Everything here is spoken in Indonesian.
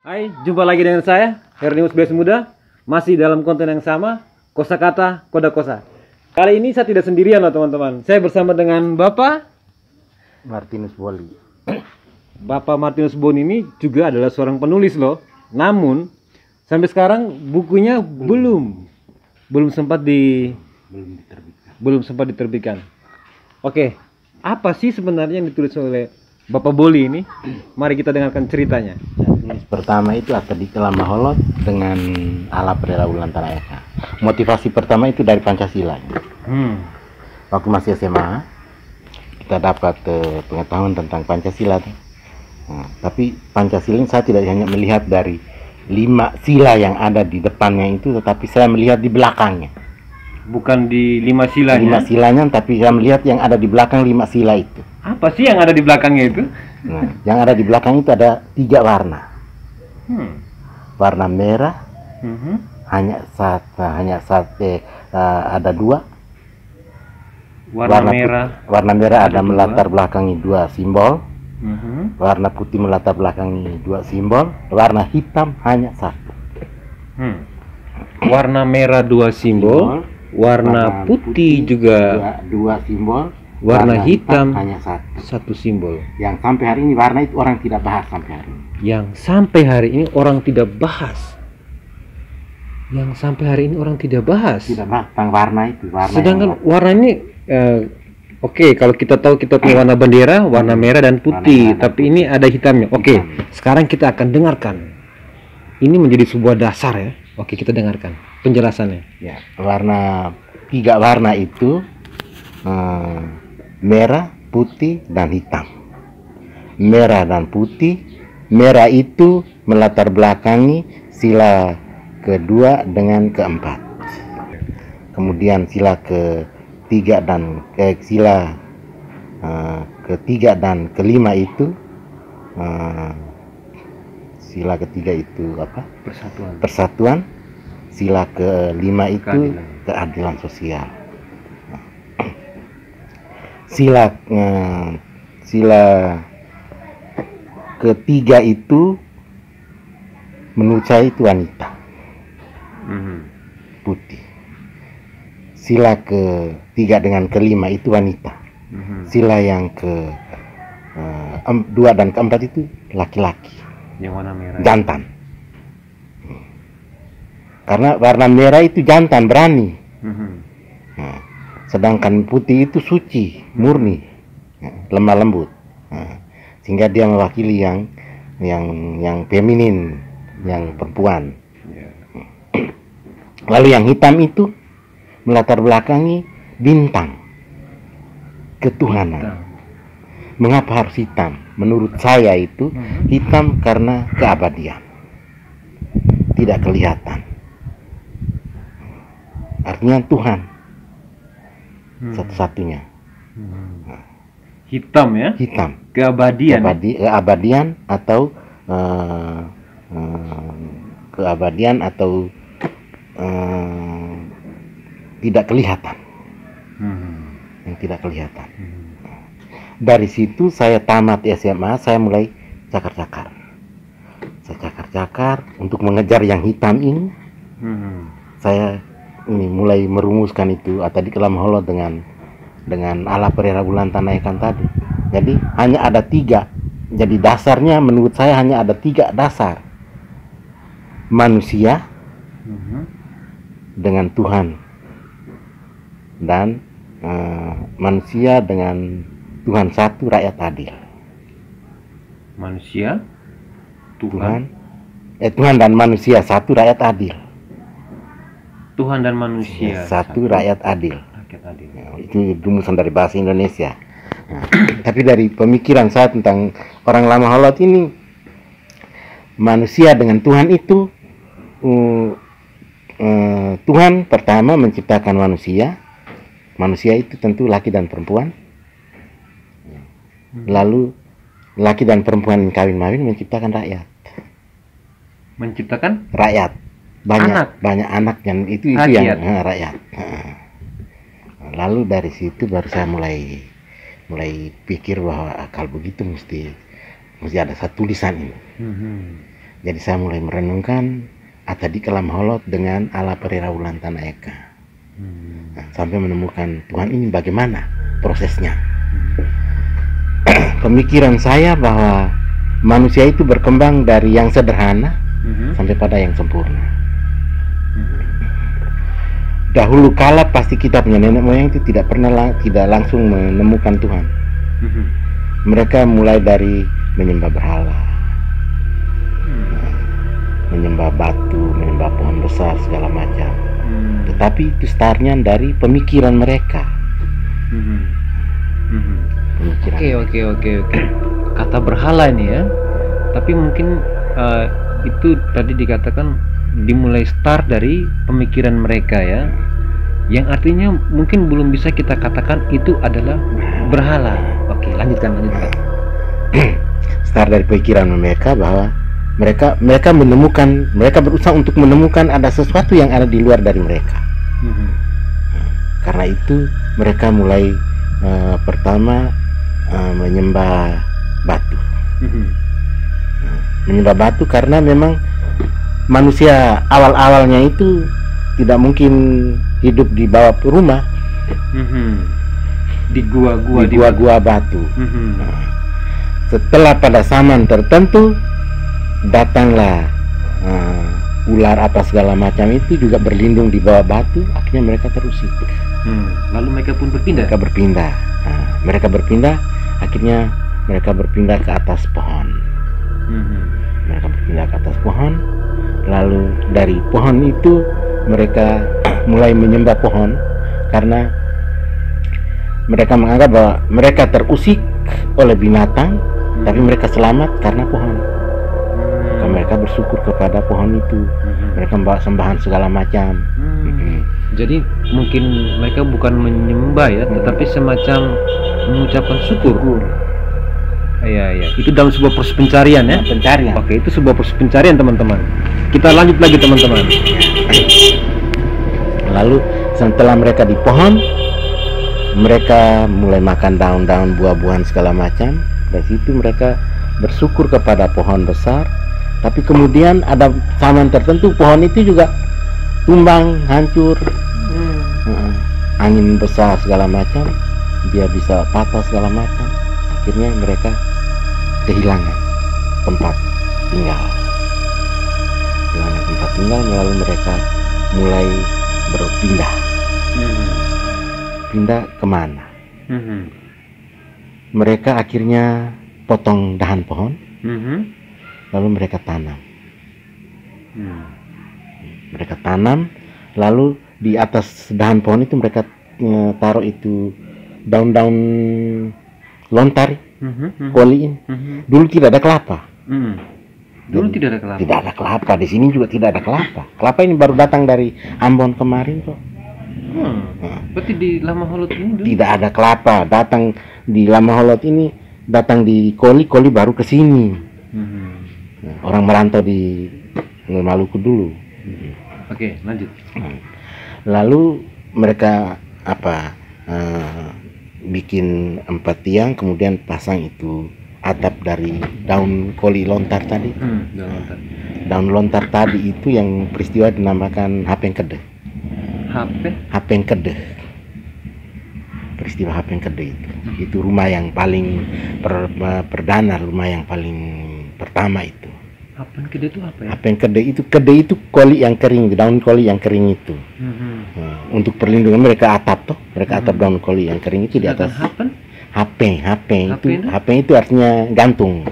Hai, jumpa lagi dengan saya, Hernius Beas Muda. Masih dalam konten yang sama, kosakata koda kosa. Kali ini saya tidak sendirian loh teman-teman. Saya bersama dengan Bapak Martinus Boli. Bapak Martinus Bon ini juga adalah seorang penulis loh. Namun sampai sekarang bukunya belum sempat diterbitkan. Oke, apa sih sebenarnya yang ditulis oleh Bapak Boli ini? Mari kita dengarkan ceritanya. Tulis pertama itu Akadika Lama Holot dengan Ala Perera Ulan Tanah Eka. Motivasi pertama itu dari Pancasila. Waktu masih SMA kita dapat pengetahuan tentang Pancasila. Nah, tapi Pancasila ini saya tidak hanya melihat dari 5 sila yang ada di depannya itu, tetapi saya melihat di belakangnya. Bukan di 5 silanya. 5 silanya, tapi saya melihat yang ada di belakang 5 sila itu. Apa sih yang ada di belakangnya itu? Nah, yang ada di belakang itu ada 3 warna. Warna merah hanya ada 2. Warna merah ada melatar belakangi 2 simbol. Warna putih melatar belakangi 2 simbol. Warna hitam hanya 1. Warna merah 2 simbol. Warna putih juga 2 simbol. Warna hitam hanya 1 simbol. Yang sampai hari ini warna itu orang tidak bahas sampai hari ini. Yang sampai hari ini orang tidak bahas. Tidak bahas tentang warna itu. Sedangkan warna ini oke, kalau kita tahu kita punya warna bendera, warna merah dan putih, tapi ini ada hitamnya. Oke, sekarang kita akan dengarkan. Ini menjadi sebuah dasar ya. Oke, kita dengarkan penjelasannya. Ya, 3 warna itu merah, putih, dan hitam. Merah dan putih. Merah itu melatar belakangi sila kedua dengan keempat. Kemudian sila ketiga dan kelima itu sila ketiga itu apa? Persatuan. Sila kelima itu keadilan sosial. Sila ketiga itu menurut saya itu wanita, putih. Sila ketiga dengan kelima itu wanita. Sila yang ke-2 dan ke-4 itu laki-laki, Yang warna merah, jantan. Karena warna merah itu jantan, berani. Nah, sedangkan putih itu suci, murni, lemah lembut. Nah, sehingga dia mewakili yang feminin, yang perempuan. Lalu yang hitam itu melatar belakangi bintang, ketuhanan. Mengapa harus hitam? Menurut saya itu hitam karena keabadian, tidak kelihatan. Artinya Tuhan satu-satunya. hitam ya? Hitam. Keabadian. Keabadian atau tidak kelihatan. Yang tidak kelihatan. Dari situ saya tamat SMA, saya mulai cakar-cakar. Saya cakar-cakar untuk mengejar yang hitam ini. Saya mulai merumuskan itu tadi kelam holot dengan Ala Perera Bulan Tanah Ikan tadi. Jadi hanya ada 3. Jadi dasarnya menurut saya hanya ada 3 dasar. Manusia dengan Tuhan, dan manusia dengan Tuhan satu, rakyat adil. Manusia, Tuhan dan manusia satu, rakyat adil. Tuhan dan manusia satu, rakyat adil. Ya, itu rumusan dari bahasa Indonesia. Nah, tapi dari pemikiran saya tentang orang lama holot ini, manusia dengan Tuhan itu, Tuhan pertama menciptakan manusia. Manusia itu tentu laki dan perempuan. Lalu laki dan perempuan kawin-mawin menciptakan rakyat. Menciptakan rakyat, banyak anak yang itu yang rakyat. Lalu dari situ baru saya mulai pikir bahwa kalau begitu mesti ada satu tulisan ini. Jadi saya mulai merenungkan Atadi Kelam Holot dengan ala Perera Ulantana Eka. Nah, sampai menemukan Tuhan ini bagaimana prosesnya. Pemikiran saya bahwa manusia itu berkembang dari yang sederhana sampai pada yang sempurna. Dahulu kala pasti kita punya nenek moyang itu tidak langsung menemukan Tuhan. Mereka mulai dari menyembah berhala, menyembah batu, menyembah pohon besar segala macam. Tetapi itu startnya dari pemikiran mereka. Oke. Kata berhala ini ya. Tapi mungkin itu tadi dikatakan dimulai start dari pemikiran mereka ya. Yang artinya mungkin belum bisa kita katakan itu adalah berhala. Oke, lanjutkan. Start dari pemikiran mereka bahwa mereka berusaha untuk menemukan ada sesuatu yang ada di luar dari mereka. Karena itu mereka mulai pertama menyembah batu. Menyembah batu karena memang manusia awal-awalnya itu tidak mungkin hidup di bawah rumah, di gua-gua batu. Setelah pada zaman tertentu datanglah ular apa segala macam itu juga berlindung di bawah batu, akhirnya mereka terusik. Lalu mereka pun berpindah. Mereka berpindah, akhirnya mereka berpindah ke atas pohon. Mereka berpindah ke atas pohon, lalu dari pohon itu mereka mulai menyembah pohon karena mereka menganggap bahwa mereka terusik oleh binatang, tapi mereka selamat karena pohon. Maka mereka bersyukur kepada pohon itu. Mereka membawa sembahan segala macam. Jadi mungkin mereka bukan menyembah ya, tetapi semacam mengucapkan syukur. Iya. Itu dalam sebuah proses pencarian ya. Pencarian. Oke, itu sebuah proses pencarian teman-teman. Kita lanjut lagi teman-teman. Lalu setelah mereka di pohon, mereka mulai makan daun-daun, buah-buahan segala macam. Dari situ mereka bersyukur kepada pohon besar. Tapi kemudian ada zaman tertentu pohon itu juga tumbang, hancur. Angin besar segala macam, dia bisa patah segala macam. Akhirnya mereka kehilangan tempat tinggal. Lalu mereka mulai berpindah. Pindah kemana? Mereka akhirnya potong dahan pohon, lalu mereka tanam. Mereka tanam, lalu di atas dahan pohon itu mereka taruh itu daun-daun lontar, koliin. Dulu tidak ada kelapa. Dulu tidak ada kelapa. Tidak ada kelapa. Di sini juga tidak ada kelapa. Kelapa ini baru datang dari Ambon kemarin kok. Berarti di Lama Holot ini dulu tidak ada kelapa. Datang di Lama Holot ini, datang di Koli baru ke sini. Orang merantau di Maluku dulu. Oke, lanjut. Lalu mereka bikin 4 tiang, kemudian pasang itu atap dari daun koli lontar tadi. Daun lontar tadi itu yang peristiwa dinamakan Hapeng Kedeh. Hapeng Kedeh. Peristiwa Hapeng Kedeh itu rumah yang paling perdana, rumah yang paling pertama itu. Hapeng Kedeh itu apa ya? Hapeng Kedeh itu koli yang kering, daun koli yang kering itu. Untuk perlindungan mereka atap daun koli yang kering itu di atas. Hapeng itu artinya gantung.